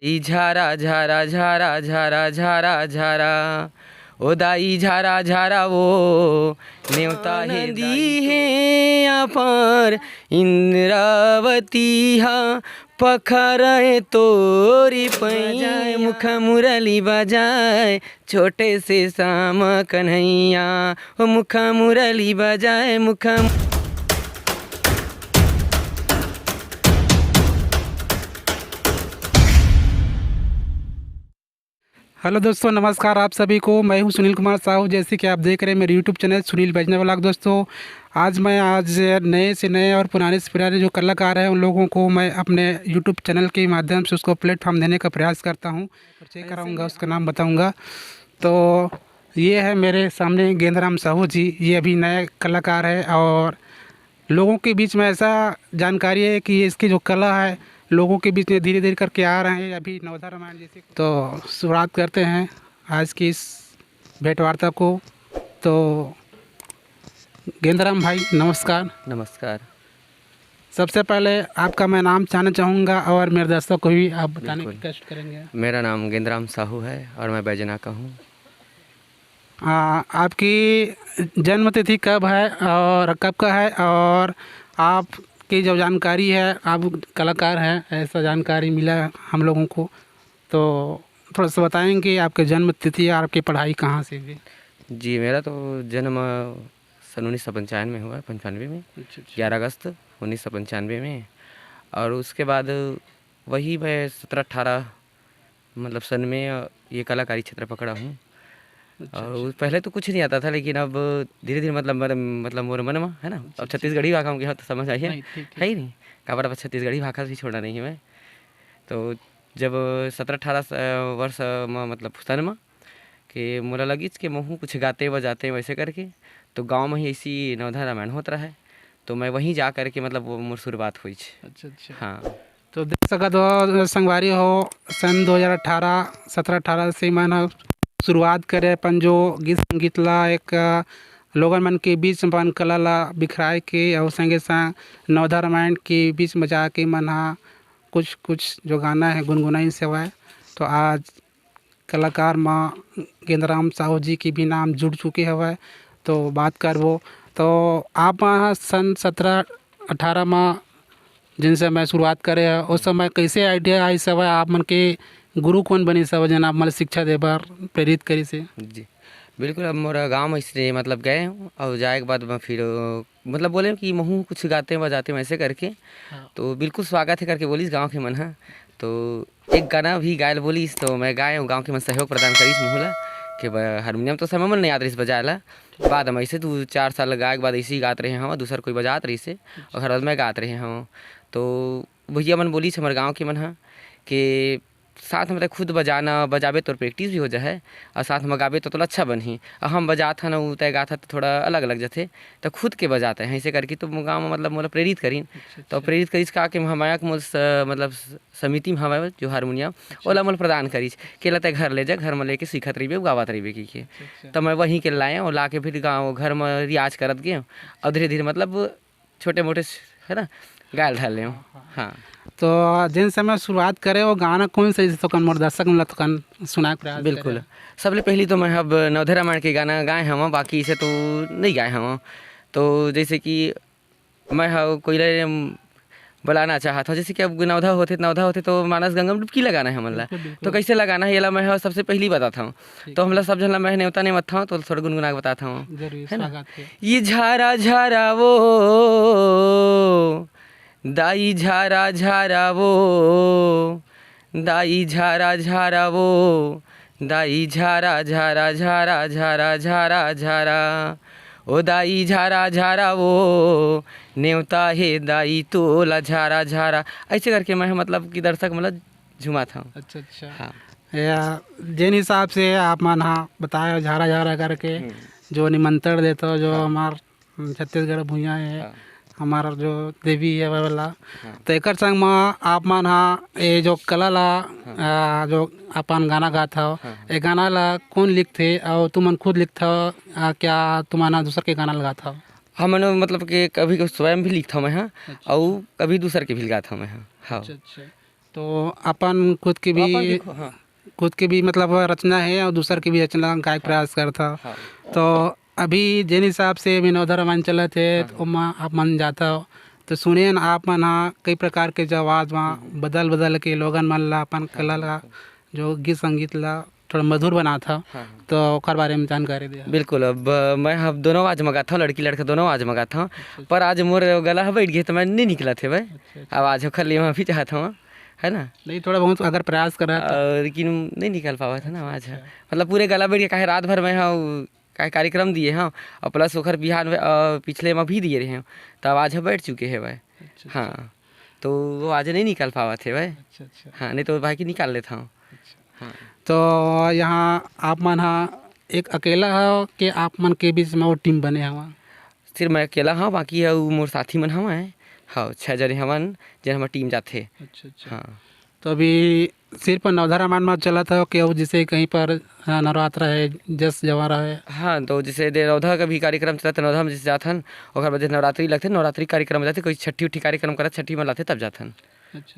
ई झारा झारा झारा झारा झारा झारा ओ दाई झारा झारा वो नेवता है नदी है अपार इंद्रावती हा पखरे तोरी पैया मुख मुरली बजाए छोटे से श्याम कन्हैया ओ मुख मुरली बजाए मुख। हेलो दोस्तों, नमस्कार आप सभी को। मैं हूं सुनील कुमार साहू। जैसे कि आप देख रहे हैं मेरे YouTube channel Sunil Baijnath vlog. दोस्तों आज नए से नए और पुराने से पुराने जो कलाकार हैं उन लोगों को मैं अपने यूट्यूब चैनल के माध्यम से उसको प्लेटफॉर्म देने का प्रयास करता हूं। परिचय कराऊंगा, उसका नाम बताऊंगा। तो ये है मेरे सामने गेंदराम साहू जी। ये अभी नए कलाकार है और लोगों के बीच में ऐसा जानकारी है कि इसकी जो कला है लोगों के बीच में धीरे धीरे करके आ रहे हैं। अभी नवधा रामायण जैसे तो शुरुआत करते हैं आज की इस भेंटवार्ता को। तो गेंदराम भाई नमस्कार। नमस्कार। सबसे पहले आपका मैं नाम जानना चाहूँगा और मेरे दर्शकों को भी आप बताने की कोशिश करेंगे। मेरा नाम गेंदराम साहू है और मैं बैजनाथ का हूँ। आपकी जन्म तिथि कब है और कब का है, और आपकी जो जानकारी है, आप कलाकार हैं ऐसा जानकारी मिला है हम लोगों को, तो थोड़ा सा बताएंगे आपके जन्म तिथि और आपकी पढ़ाई कहाँ से हुई? जी, मेरा तो जन्म सन 1995 में हुआ, 95 में। 11 अगस्त 1995 में। और उसके बाद वही मैं 17-18 मतलब सन में ये कलाकारी क्षेत्र पकड़ा हूँ। और पहले तो कुछ नहीं आता था, लेकिन अब धीरे धीरे मतलब मोर मन में है ना। अब छत्तीसगढ़ी भाषा में तो समझ आई है ही नहीं का बड़ा छत्तीसगढ़ी भाषा भी छोड़ा नहीं है मैं। तो जब 17-18 वर्ष में मतलब सन में कि मोला लगिस कि महू कुछ गाते बजाते वैसे करके, तो गांव में ही ऐसी नवधा रामायण होता रहा है, तो मैं वहीं जा कर के मतलब वो मोर शुरुआत हुई। अच्छा। हाँ, तो देख सकते हो संगवारी हो, सन 2018 17-18 से मैंने शुरुआत करे अपन जो गीत संगीत ला एक लोगन मन के बीच में अपन कला ला बिखराए के और संगे संग नवधा रामायण के बीच में जाके मन कुछ जो गाना है गुनगुनाई सेवाए। तो आज कलाकार माँ गेंदराम साहू जी की भी नाम जुड़ चुके हवे। तो बात करबो तो आप सन 17-18 में जिनसे मैं शुरुआत करे उस समय कैसे आइडिया आई सवाए आप मन के गुरु कौन बनी सब जन आप मन शिक्षा दे बार प्रेरित करी से? जी बिल्कुल। अब मोरा गाँव में इसलिए मतलब गए हूँ और जाए के बाद मैं फिर मतलब बोले कि महू कुछ गाते बजाते वैसे करके। तो बिल्कुल स्वागत है करके बोलीस गांव के मन है। तो एक गाना भी गायल बोलीस, तो मैं गाए हूँ। गांव के मन सहयोग प्रदान करीस महूला कि हारमोनियम तो समय मन नहीं याद रही बजाए ला। बाद हम ऐसे 2-4 साल गाए के बाद ऐसे ही गाते रहे हम, दूसर कोई बजात रही से और घर में गाते रहे हम। तो भैया मन बोलीस हमारे गाँव के मन है कि साथ में खुद बजाबे तो प्रैक्टिस भी हो जाए और साथ में गाबे तो अच्छा बनी। और हम बजाता ना तय गाता तो थोड़ा अलग अलग जाते, तो खुद के बजाते हैं ऐसे करके। तो गाँव में मतलब मोला प्रेरित करीन। तो प्रेरित करीस का कि हमारा मतलब समिति में हमारे जो हारमोनियम ओला मोल प्रदान करीस के लते घर ले जा, घर में लेके सीखत रही गावत रही की। तो मैं वहीं के लाए और ला के फिर गाँव घर में रियाज करत गए और धीरे धीरे मतलब छोटे मोटे है ना गायल ढाल ले। हाँ, तो जिन समय शुरुआत करे वो गाना कौन से तो कन मोर दर्शक मतलब तो कन सुना प्रयास? बिल्कुल। सबले पहली तो मैं अब नवधा रामायण के गाना गाए हम, बाकी इसे तो नहीं गाए हम। तो जैसे कि मैं कोई बुलाना चाहता हूँ, जैसे कि अब नवधा होते तो मानस गंगा में डुबकी लगाना है हमला। तो कैसे लगाना है ये मैं सबसे पहली बताता हूँ। तो हमला सब जन मैं न्योता नहीं मत हूँ, तो थोड़ा गुनगुना के बताता हूँ, है ना। ये झारा झारा वो दाई झारा झारा वो दाई झारा झारा वो दाई झारा झारा झारा झारा झारा झारा ओ दाई झारा झारा वो नेवता है दाई तोला झारा झारा। ऐसे करके मैं मतलब कि दर्शक मतलब झुमा था। अच्छा। हाँ, या जिन हिसाब से आप मन हाँ बताया झारा झारा करके जो निमंत्रण देते हो, जो हमार छत्तीसगढ़ भूया है हमारा जो देवी है वाला, तो एक संग में आप मन हाँ ये जो कला ला जो अपन गाना गाता हो, ये गाना ला कौन लिखते और तुमन खुद लिखता हो क्या तुम्हारा दूसर के गाना लगाता हो? हाँ, मैंने मतलब कि कभी स्वयं भी लिखता हूँ मैं। हाँ, और कभी दूसर के भी गाता हूँ मैं। हाँ। अच्छा। तो अपन खुद की भी हाँ खुद की भी मतलब रचना है और दूसर की भी रचना गायक प्रयास करता। हाँ तो अभी जिन हिसाब से विनोद रामायण चलत है हाँ, तो ओमा आप मन जाता हो तो सुनिए न आप मन हाँ कई प्रकार के जो आवाज़ वहाँ बदल बदल के लोगन मन ला अपन कला ला जो गीत संगीत ला थोड़ा मधुर बना था। हाँ। तो ओकर बारे में जानकारी दिया। बिल्कुल। अब मैं अब दोनों आवाज़ मंगाता हूँ, लड़की लड़का दोनों आवाज़ मंगाता हूँ, पर आज मोर गला बैठ गया तो मैं नहीं निकला थे भाई। आवाज़ खर लिए भी चाहता हूँ, है ना, नहीं थोड़ा बहुत अगर प्रयास करा तो लेकिन नहीं निकल पावा था ना आवाज़। मतलब पूरे गला बैठ गया, काहे रात भर मैं हाँ काहे कार्यक्रम दिए हाँ, और प्लस ओखर बिहान में पिछले में भी दिए रहे हैं, तो आवाज़ बैठ चुके हैं भाई। हाँ, तो वो आज नहीं निकल पावा थे भाई। हाँ, नहीं तो भाई की निकाल लेता हूँ। हाँ, तो यहाँ आप मन हाँ एक अकेला हो कि आप मन के बीच में वो टीम बने हुआ। सिर्फ मैं अकेला हाँ, बाकी है वो मोर साथी मन हवं। हाँ, 6 जने हवन जन हमार टीम जाते। हाँ, तो अभी सिर्फ नवधा रामायण में चला था कि वो जैसे कहीं पर नवरात्र है जस जवारा है। हाँ, तो जैसे नवधा का भी कार्यक्रम चलता, नवधा में जैसे जाथन, और बाद नवरात्रि लगते, नवरात्रि कार्यक्रम में जाते, कोई छठी उठी कार्यक्रम करा, छठी में लाते तब जाथन।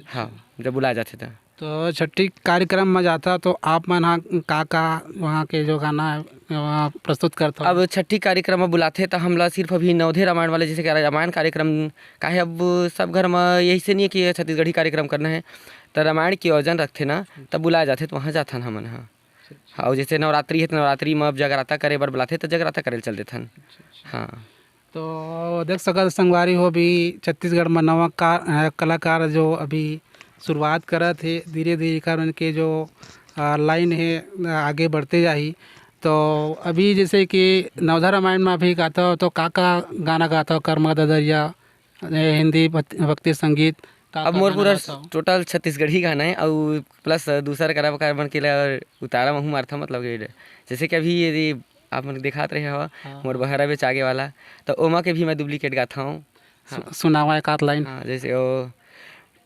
हाँ, जब बुलाए जाते थे। तो छठी कार्यक्रम में जाता तो आप मन हाँ का वहाँ के जो गाना है वहाँ प्रस्तुत करता। अब छठी कार्यक्रम में बुलाते तो हमला सिर्फ अभी नवधे रामायण वाले जैसे कि रामायण कार्यक्रम काहे अब सब घर में यही से नहीं है कि छत्तीसगढ़ी कार्यक्रम करना है, तो रामायण के आयोजन रखते ना तब बुलाए जाते तो वहाँ जाथन हमन। हाँ, हाँ, जैसे नवरात्रि है तो नवरात्रि में अब जगराता करे बर बुलाते तो जगराता करे चल देथन। हाँ, तो देख सकत संगवारी हो भी छत्तीसगढ़ में नवा कलाकार जो अभी शुरुआत करा थे धीरे धीरे कारण के जो लाइन है आगे बढ़ते जाही। तो अभी जैसे कि नवधा रामायण में भी गाता हो तो का गाना गाता हो कर्मा ददरिया हिंदी भक्ति संगीत अब मोर पूरा टोटल छत्तीसगढ़ी गाना है और प्लस दूसरा करा बन के उतारा महू मारता। मतलब कि जैसे कि अभी यदि आप मन दिखात रहे हवा मोर बहरा बेच आगे वाला, तो ओमा के भी मैं डुप्लीकेट गाता हूँ। हाँ, सुनावा एक आध लाइन। हाँ, जैसे ओ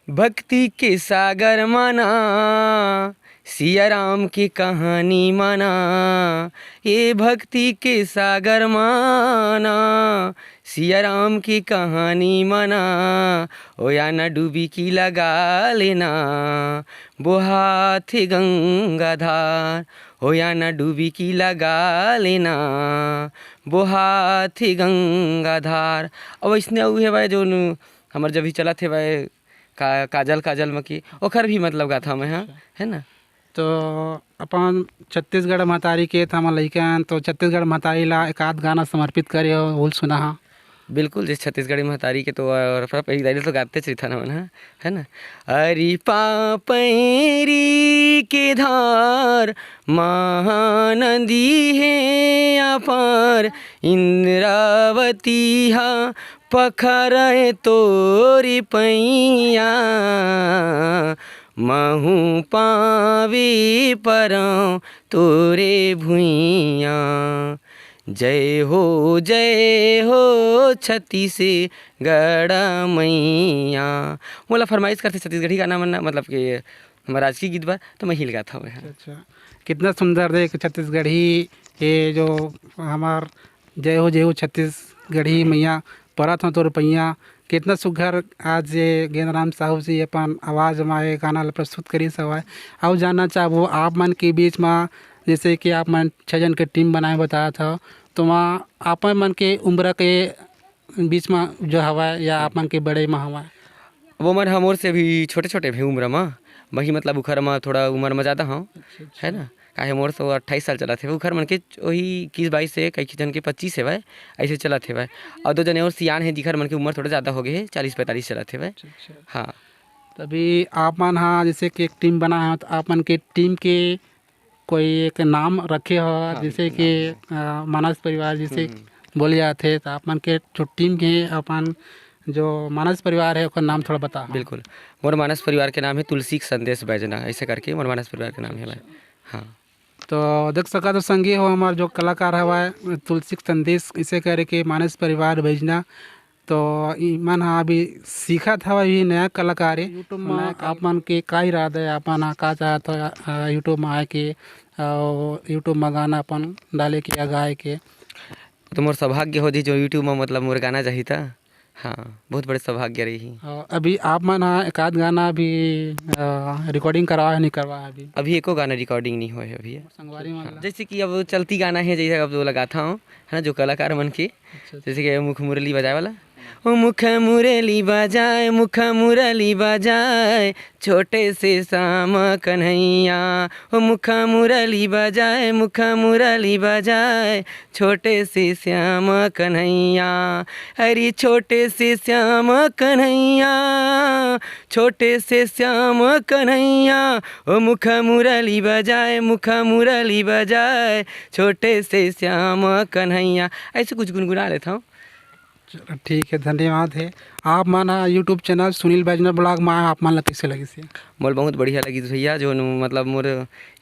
भक्ति के सागर माना, सिया राम की कहानी माना, ये भक्ति के सागर माना, सिया राम की कहानी माना, ओ या न डूबी की लगा लेना, वो हाथ गंगाधार, हो या न डूबी की लगा लेना, वो हाथ गंगाधार। अब इसने है भाई जो हमार जब भी चला थे भाई काजल मकी ओखर भी मतलब गाथा मैं। हाँ, है ना। तो अपन छत्तीसगढ़ महतारी के था हम लइकन तो छत्तीसगढ़ महतारी ला एक आध गाना समर्पित करे हो बोल सुना। हाँ बिल्कुल, जैसे छत्तीसगढ़ी महतारी के तो और पहली तो गाते थे ना मन। है ना। अरे पापैरी के धार महानदी है अपार, इंद्रावती हा पखर तोरी पैया, महू पावे परौ तोरे भुइया, जय हो छत्तीसगढ़ मैया। मोला फरमाइश करते छत्तीसगढ़ी गाना मन मतलब कि हमारा राजकीय गीत बा तो मैं हिल गाता हूँ। अच्छा, कितना सुंदर देख छत्तीसगढ़ी ये जो हमार जय हो छत्तीसगढ़ी मैया परत हो तो रुपैया। कितना सुघर आज ये गेंदराम साहू जी अपन आवाज़ में ये गाना प्रस्तुत करी सवाए। और जानना चाहो आप मन के बीच में जैसे कि आप मन 6 जन के टीम बनाए बताया था तो वहाँ आप मन के उम्र के बीच में जो हवा या आप मन के बड़े में हवा वो मन हमोर से भी छोटे छोटे भी उम्र में वही मतलब उखर में थोड़ा उम्र में ज़्यादा हूँ। है ना। काहे मोर तो 28 साल चला थे उखर मन के वही 21-22 से कई जन के 25 है भाई ऐसे चला थे भाई। और 2 जने और सियान है जिखर मन की उम्र थोड़ा ज़्यादा हो गए है 40-45 चला थे भाई। हाँ तभी आप मन हाँ जैसे कि एक टीम बना है तो आप मन के टीम के कोई एक नाम रखे हो। हाँ, जैसे कि मानस परिवार जैसे बोले जाते तो आप मन के जो टीम के अपन जो मानस परिवार है उसका नाम थोड़ा बता। बिल्कुल, मोर मानस परिवार के नाम है तुलसी संदेश बैजना ऐसे करके मोर मानस परिवार के नाम है भाई। हाँ तो देख सका तो संगी हो हमारे जो कलाकार हवा तुलसी संदेश इसे करके मानस परिवार भेजना। तो मन हाँ अभी सीखा था वही नया कलाकार है यूट्यूब में आप मन के का इरादा है अपन हाँ का चाहता है यूट्यूब में आए के यूट्यूब में गाना अपन डाले के या गाए के। तो मोर सौभाग्य हो जी जो यूट्यूब में मतलब मोर गाना चाहिए था। हाँ, बहुत बड़े सौभाग्य रही। अभी आप मन हा एक आध गाना अभी रिकॉर्डिंग करवा है नहीं करवा है अभी अभी एको गाना रिकॉर्डिंग नहीं हुआ है अभी। संगवारी मन ला? जैसे कि अब चलती गाना है, जैसे अब जो लगाता हूँ है ना, जो कलाकार मन के, जैसे कि मुख मुरली बजाए वाला, ओ मुख मुरली बजाए, मुख मुरली बजाए, छोटे से श्याम कन्हैया, ओ मुख मुरली बजाए, मुख मुरली बजाए, छोटे से श्याम कन्हैया, अरे छोटे से श्याम कन्हैया, छोटे से श्याम कन्हैया, ओ मुख मुरली बजाए, मुख मुरली बजाए, छोटे से श्याम कन्हैया, ऐसे कुछ गुनगुना लेता हूँ। चलो ठीक है, धन्यवाद है। आप मन यूट्यूब चैनल सुनील बैजनर ब्लॉग में आप मन ला कैसे लगी से? मोल बहुत बढ़िया लगी भैया, जो मतलब मोर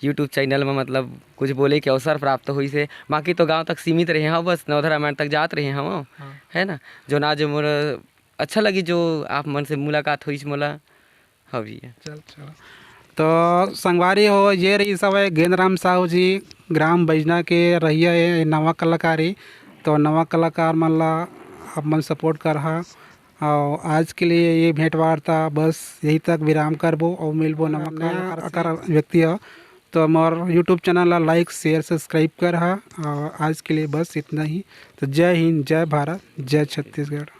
यूट्यूब चैनल में मतलब कुछ बोले के अवसर प्राप्त हुई से। बाकी तो गांव तक सीमित रहे हैं, बस नवधरा मैंड तक जात रहे हैं है ना, जो ना जो मोर अच्छा लगी, जो आप मन से मुलाकात हुई मोला। हाँ भैया, चलो तो संगवारी हो, ये रही सब है गेंदराम साहू जी, ग्राम बैजना के रहिया है नवा कलाकारी। तो नवा कलाकार मन ला आप मन सपोर्ट कर हा। और आज के लिए ये भेंट वार्ता बस यही तक विराम करबो और मिलबो नवा कलाकार व्यक्ति हो। तो हमारे यूट्यूब चैनल ला लाइक शेयर सब्सक्राइब कर हा। और आज के लिए बस इतना ही। तो जय हिंद, जय भारत, जय छत्तीसगढ़।